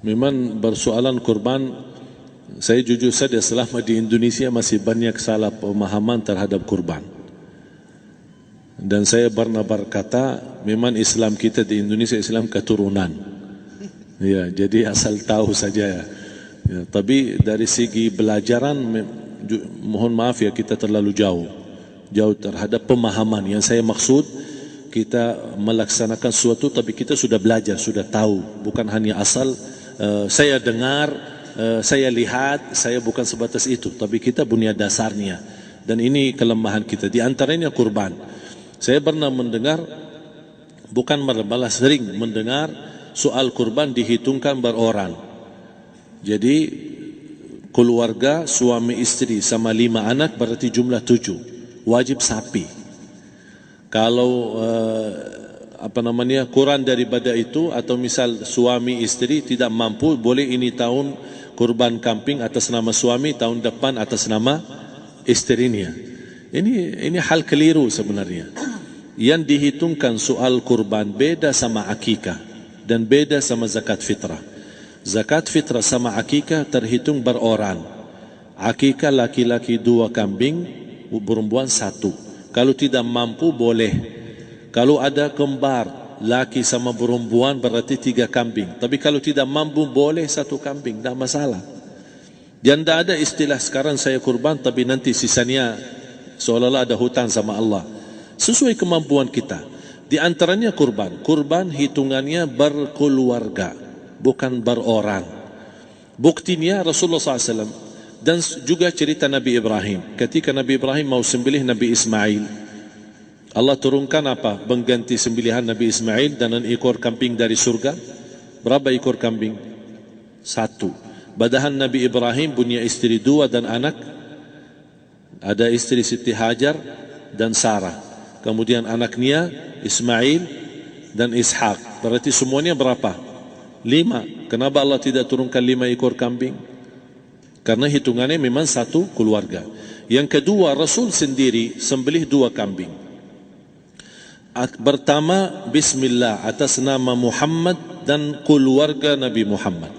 Memang bersoalan kurban, saya jujur saja selama di Indonesia masih banyak salah pemahaman terhadap kurban. Dan saya pernah berkata, memang Islam kita di Indonesia Islam keturunan. Ya, jadi asal tahu saja. Ya, tapi dari segi belajaran, mohon maaf ya, kita terlalu jauh terhadap pemahaman. Yang saya maksud, kita melaksanakan sesuatu tapi kita sudah belajar, sudah tahu, bukan hanya asal saya dengar, saya lihat, saya bukan sebatas itu, tapi kita punya dasarnya. Dan ini kelemahan kita, di antaranya kurban. Saya pernah mendengar, bukan malah sering mendengar soal kurban dihitungkan beroran. Jadi keluarga suami istri sama 5 anak berarti jumlah 7, wajib sapi. Kalau kurang daripada itu, atau misal suami istri tidak mampu, boleh ini tahun kurban kambing atas nama suami, tahun depan atas nama istrinya. Ini hal keliru sebenarnya. Yang dihitungkan soal kurban beda sama akikah dan beda sama zakat fitrah. Zakat fitrah sama akikah terhitung beroran. Akikah laki-laki 2 kambing, perempuan 1. Kalau tidak mampu boleh. Kalau ada kembar laki sama perempuan berarti 3 kambing. Tapi kalau tidak mampu boleh 1 kambing, tidak masalah. Dan tidak ada istilah sekarang saya kurban tapi nanti sisanya seolah-olah ada hutang sama Allah. Sesuai kemampuan kita. Di antaranya kurban. Kurban hitungannya berkeluarga, bukan beroran. Buktinya Rasulullah SAW dan juga cerita Nabi Ibrahim. Ketika Nabi Ibrahim mau sembelih Nabi Ismail, Allah turunkan apa? Mengganti sembelihan Nabi Ismail dengan ekor kambing dari surga. Berapa ekor kambing? 1. Padahal Nabi Ibrahim punya istri 2 dan anak. Ada istri Siti Hajar dan Sarah. Kemudian anaknya Ismail dan Ishak. Berarti semuanya berapa? 5. Kenapa Allah tidak turunkan 5 ekor kambing? Karena hitungannya memang 1 keluarga. Yang kedua, Rasul sendiri sembelih 2 kambing. Pertama, Bismillah atas nama Muhammad dan keluarga Nabi Muhammad.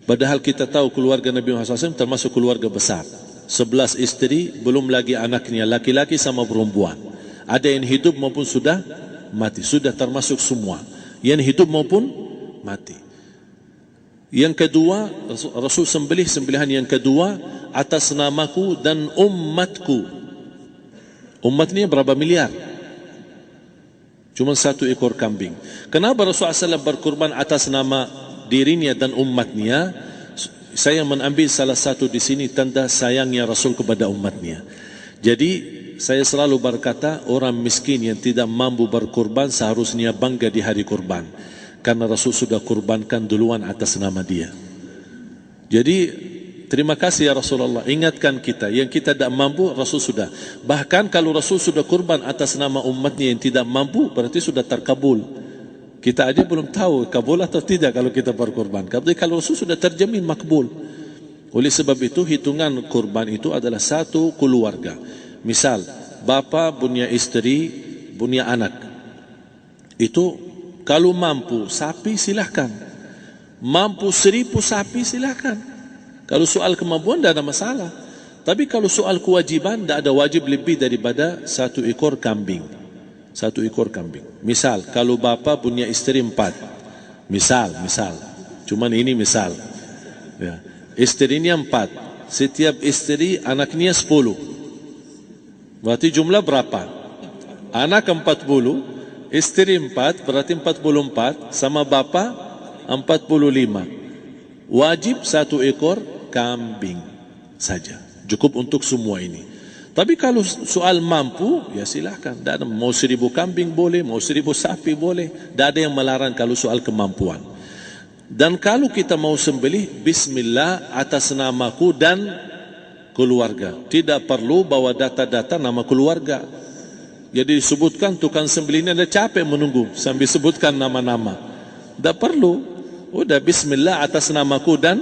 Padahal kita tahu keluarga Nabi Muhammad SAW termasuk keluarga besar. 11 istri, belum lagi anaknya laki-laki sama perempuan. Ada yang hidup maupun sudah mati, sudah termasuk semua. Yang hidup maupun mati. Yang kedua, Rasul sembelih sembelihan yang kedua atas namaku dan umatku. Umatnya berapa miliar? Cuma 1 ekor kambing. Kenapa Rasulullah SAW berkurban atas nama dirinya dan umatnya? Saya mengambil salah satu di sini tanda sayangnya Rasul kepada umatnya. Jadi saya selalu berkata, orang miskin yang tidak mampu berkurban seharusnya bangga di hari kurban, karena Rasul sudah kurbankan duluan atas nama dia. Jadi terima kasih ya Rasulullah, ingatkan kita. Yang kita tidak mampu, Rasul sudah. Bahkan kalau Rasul sudah kurban atas nama umatnya yang tidak mampu, berarti sudah terkabul. Kita aja belum tahu kabul atau tidak kalau kita berkurban. Tapi kalau Rasul sudah terjamin makbul. Oleh sebab itu hitungan kurban itu adalah 1 keluarga. Misal bapa punya istri, punya anak. Itu kalau mampu sapi silahkan. Mampu 1000 sapi silahkan. Kalau soal kemampuan tidak ada masalah. Tapi kalau soal kewajiban, tidak ada wajib lebih daripada 1 ekor kambing. 1 ekor kambing. Misal, kalau bapa punya istri 4. Misal. Cuman ini misal. Ya. Istrinya 4. Setiap istri anaknya 10. Berarti jumlah berapa? Anak 40, istri 4, berarti 44, sama bapa 45. Wajib 1 ekor kambing saja. Cukup untuk semua ini. Tapi kalau soal mampu, ya silahkan. Mau 1000 kambing boleh, mau 1000 sapi boleh. Tidak ada yang melarang kalau soal kemampuan. Dan kalau kita mau sembelih, Bismillah atas namaku dan keluarga. Tidak perlu bawa data-data nama keluarga. Jadi disebutkan tukang sembelihnya ada capek menunggu sambil sebutkan nama-nama. Tidak perlu. Udah Bismillah atas namaku dan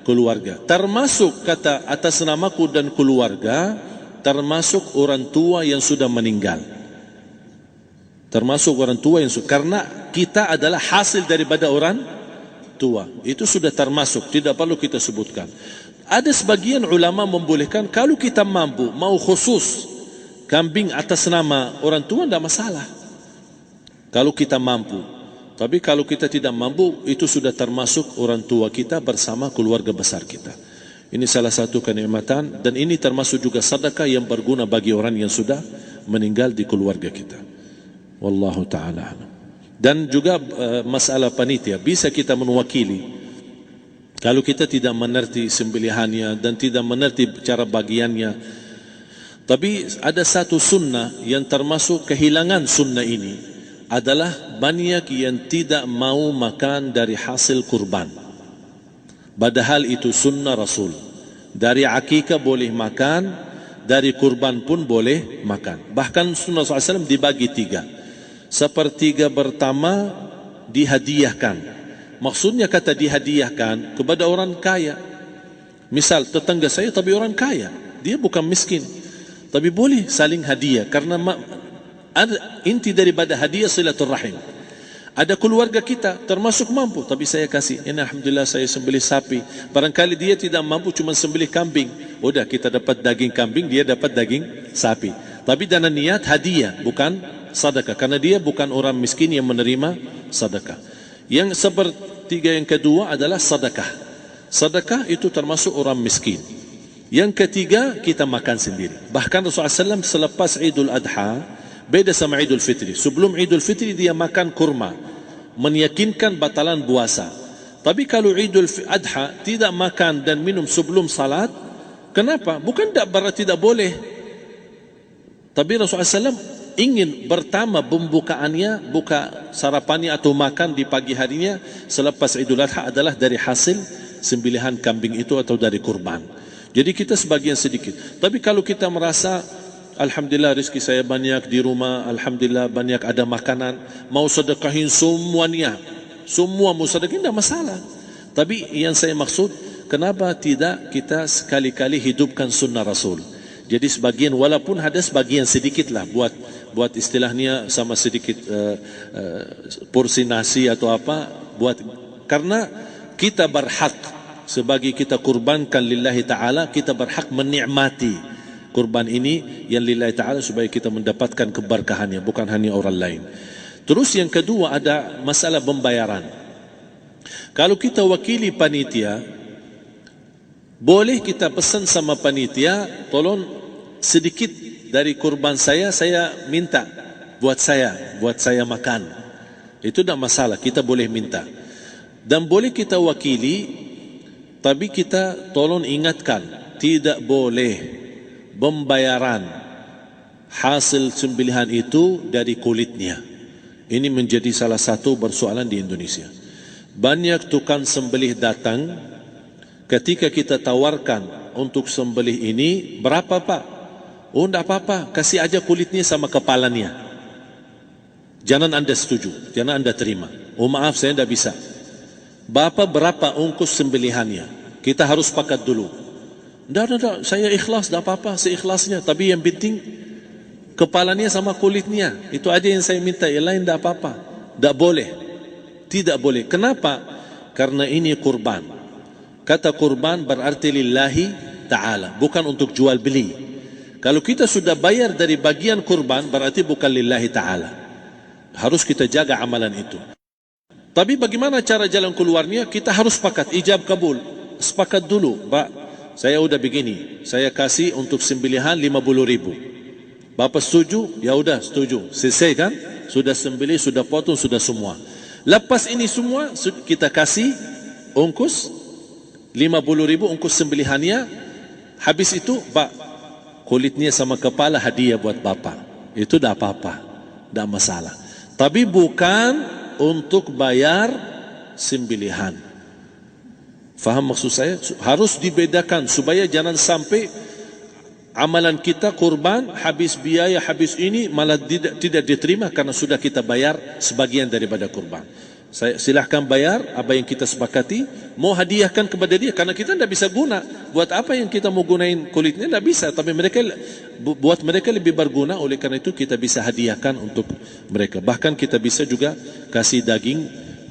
keluarga. Termasuk kata atas namaku dan keluarga, termasuk orang tua yang sudah meninggal. Termasuk orang tua yang sudah, karena kita adalah hasil daripada orang tua. Itu sudah termasuk, tidak perlu kita sebutkan. Ada sebagian ulama membolehkan kalau kita mampu, mau khusus kambing atas nama orang tua, tidak masalah. Kalau kita mampu. Tapi kalau kita tidak mampu, itu sudah termasuk orang tua kita bersama keluarga besar kita. Ini salah satu kenikmatan, dan ini termasuk juga sedekah yang berguna bagi orang yang sudah meninggal di keluarga kita. Wallahu ta'ala. Dan juga masalah panitia, bisa kita mewakili. Kalau kita tidak mengerti sembelihannya dan tidak mengerti cara bagiannya. Tapi ada satu sunnah yang termasuk kehilangan sunnah ini, adalah banyak yang tidak mau makan dari hasil kurban. Padahal itu sunnah Rasul. Dari akikah boleh makan, dari kurban pun boleh makan. Bahkan sunnah SAW dibagi 3. Sepertiga pertama dihadiahkan. Maksudnya kata dihadiahkan kepada orang kaya. Misal tetangga saya tapi orang kaya, dia bukan miskin, tapi boleh saling hadiah. Karena inti daripada hadiah silaturrahim. Ada keluarga kita termasuk mampu, tapi saya kasih, ini alhamdulillah saya sembelih sapi. Barangkali dia tidak mampu, cuma sembelih kambing. Udah, kita dapat daging kambing, dia dapat daging sapi. Tapi dengan niat hadiah, bukan sedekah. Karena dia bukan orang miskin yang menerima sedekah. Yang sepertiga yang kedua adalah sedekah. Sedekah itu termasuk orang miskin. Yang ketiga, kita makan sendiri. Bahkan Rasulullah SAW selepas Idul Adha, beda sama Idul Fitri. Sebelum Idul Fitri dia makan kurma, meyakinkan batalan puasa. Tapi kalau Idul Adha tidak makan dan minum sebelum salat, kenapa? Bukan berarti tidak boleh. Tapi Rasulullah SAW ingin pertama pembukaannya, buka sarapannya atau makan di pagi harinya selepas Idul Adha adalah dari hasil sembelihan kambing itu atau dari kurban. Jadi kita sebagian sedikit. Tapi kalau kita merasa alhamdulillah rezeki saya banyak di rumah, alhamdulillah banyak ada makanan, mau sedekahin semuanya, semua mau sedekahin, tidak masalah. Tapi yang saya maksud, kenapa tidak kita sekali-kali hidupkan sunnah Rasul? Jadi sebagian, walaupun ada sebagian sedikit lah, buat istilahnya sama sedikit porsi nasi atau apa, karena kita berhak sebagai kita kurbankan lillahi ta'ala, kita berhak menikmati kurban ini yang lillahi ta'ala supaya kita mendapatkan keberkahannya, bukan hanya orang lain. Terus yang kedua ada masalah pembayaran. Kalau kita wakili panitia, boleh kita pesan sama panitia, tolong sedikit dari kurban saya minta buat saya makan. Itu tidak masalah, kita boleh minta. Dan boleh kita wakili, tapi kita tolong ingatkan, tidak boleh pembayaran hasil sembelihan itu dari kulitnya. Ini menjadi salah satu persoalan di Indonesia. Banyak tukang sembelih datang, ketika kita tawarkan untuk sembelih ini, berapa pak? Oh tidak apa-apa, kasih aja kulitnya sama kepalanya. Jangan anda setuju, jangan anda terima. Oh maaf, saya tidak bisa. Bapak berapa ongkos sembelihannya? Kita harus sepakat dulu. Tidak, saya ikhlas, tidak apa-apa, seikhlasnya. Tapi yang penting kepalanya sama kulitnya. Itu aja yang saya minta, yang lain tidak apa-apa. Tidak boleh. Tidak boleh. Kenapa? Karena ini kurban. Kata kurban berarti lillahi ta'ala, bukan untuk jual beli. Kalau kita sudah bayar dari bagian kurban, berarti bukan lillahi ta'ala. Harus kita jaga amalan itu. Tapi bagaimana cara jalan keluarnya? Kita harus sepakat, ijab kabul. Sepakat dulu, Pak, saya udah begini, saya kasih untuk sembelihan 50.000. Bapak setuju? Ya udah setuju. Selesai kan? Sudah sembelih, sudah potong, sudah semua. Lepas ini semua kita kasih ongkos 50.000 ongkos sembelihannya. Habis itu, Pak, kulitnya sama kepala hadiah buat Bapak. Itu dah apa-apa, dah masalah. Tapi bukan untuk bayar sembelihan. Faham maksud saya? Harus dibedakan supaya jangan sampai amalan kita kurban habis biaya, habis ini malah tidak diterima karena sudah kita bayar sebagian daripada kurban. Saya silahkan bayar apa yang kita sepakati, mau hadiahkan kepada dia karena kita tidak bisa guna. Buat apa yang kita mau gunain kulitnya? Tidak bisa, tapi buat mereka lebih berguna. Oleh karena itu kita bisa hadiahkan untuk mereka. Bahkan kita bisa juga kasih daging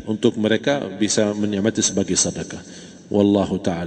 untuk mereka bisa menikmati sebagai sedekah. Wallahu taala.